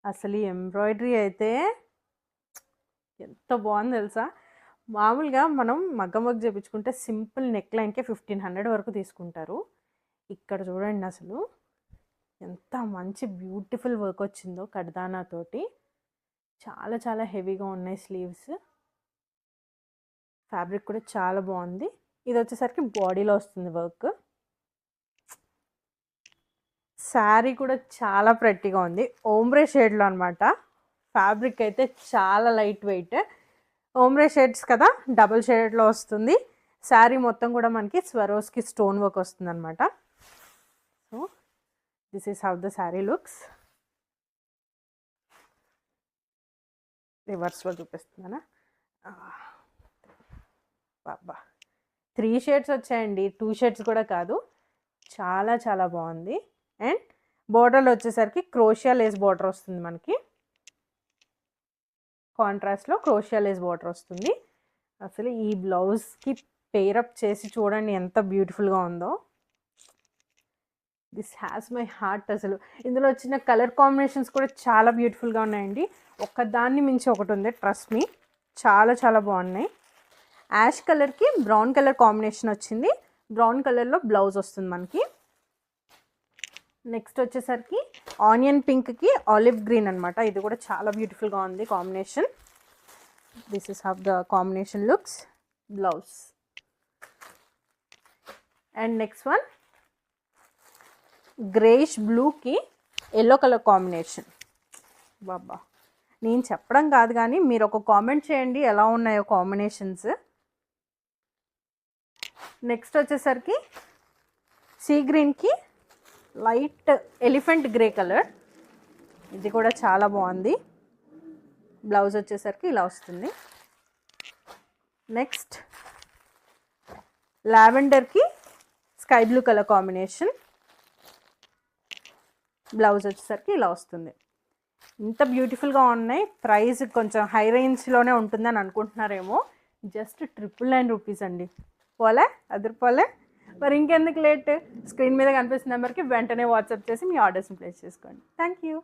అసలు ఈ ఎంబ్రాయిడరీ అయితే ఎంత బాగుంది తెలుసా. మామూలుగా మనం మగ్గం వర్క్ చేయించుకుంటే సింపుల్ నెక్ లైన్కే 1500 వరకు తీసుకుంటారు. ఇక్కడ చూడండి అసలు ఎంత మంచి బ్యూటిఫుల్ వర్క్ వచ్చిందో కడ్దానా తోటి. చాలా చాలా హెవీగా ఉన్నాయి స్లీవ్స్. ఫ్యాబ్రిక్ కూడా చాలా బాగుంది. ఇది వచ్చేసరికి బాడీలో వస్తుంది వర్క్. శారీ కూడా చాలా ప్రెట్టిగా ఉంది. ఓమ్బ్రే షేడ్లో అనమాట. ఫ్యాబ్రిక్ అయితే చాలా లైట్ వెయిట్. ఓమ్బ్రే షేడ్స్ కదా, డబుల్ షేడ్లో వస్తుంది. శారీ మొత్తం కూడా మనకి స్వరోస్కి స్టోన్ వర్క్ వస్తుంది అనమాట. So this is how the sari looks. రివర్స్లో చూపిస్తున్నానా. బాబా 3 షేడ్స్ వచ్చాయండి, 2 షేడ్స్ కూడా కాదు. చాలా చాలా బాగుంది. అండ్ బోర్డర్లో వచ్చేసరికి క్రోషియా లేస్ బోర్డర్ వస్తుంది మనకి. కాంట్రాస్ట్లో క్రోషియా లేస్ బోర్డర్ వస్తుంది. అసలు ఈ బ్లౌజ్కి పేరప్ చేసి చూడండి ఎంత బ్యూటిఫుల్గా ఉందో. This has my heart. అసలు ఇందులో వచ్చిన కలర్ కాంబినేషన్స్ కూడా చాలా బ్యూటిఫుల్గా ఉన్నాయండి. ఒక్కదాన్ని మించి ఒకటి ఉంది, ట్రస్ట్ మీ. చాలా చాలా బాగున్నాయి. యాష్ కలర్కి బ్రౌన్ కలర్ కాంబినేషన్ వచ్చింది. బ్రౌన్ కలర్లో బ్లౌజ్ వస్తుంది మనకి. నెక్స్ట్ వచ్చేసరికి ఆనియన్ పింక్కి ఆలివ్ గ్రీన్ అనమాట. ఇది కూడా చాలా బ్యూటిఫుల్గా ఉంది combination. This is how the combination looks. Blouse. And next one greyish బ్లూకి ఎల్లో కలర్ కాంబినేషన్. బాబా నేను చెప్పడం కాదు కానీ మీరు ఒక కామెంట్ చేయండి ఎలా ఉన్నాయో కాంబినేషన్స్. నెక్స్ట్ వచ్చేసరికి సీ గ్రీన్కి లైట్ ఎలిఫెంట్ గ్రే కలర్. ఇది కూడా చాలా బాగుంది. బ్లౌజ్ వచ్చేసరికి ఇలా వస్తుంది. నెక్స్ట్ లావెండర్కి sky blue colour combination. Blouse వచ్చేసరికి ఇలా వస్తుంది. ఇంత బ్యూటిఫుల్గా ఉన్నాయి. ప్రైస్ కొంచెం హై రేంజ్లోనే ఉంటుందని అనుకుంటున్నారేమో. జస్ట్ 999 రూపీస్ అండి. పోలే అదిరిపోలే. మరి ఇంకెందుకు లేట్, స్క్రీన్ మీద కనిపిస్తున్న నెంబర్కి వెంటనే వాట్సాప్ చేసి మీ ఆర్డర్స్ని ప్లేస్ చేసుకోండి. Thank you.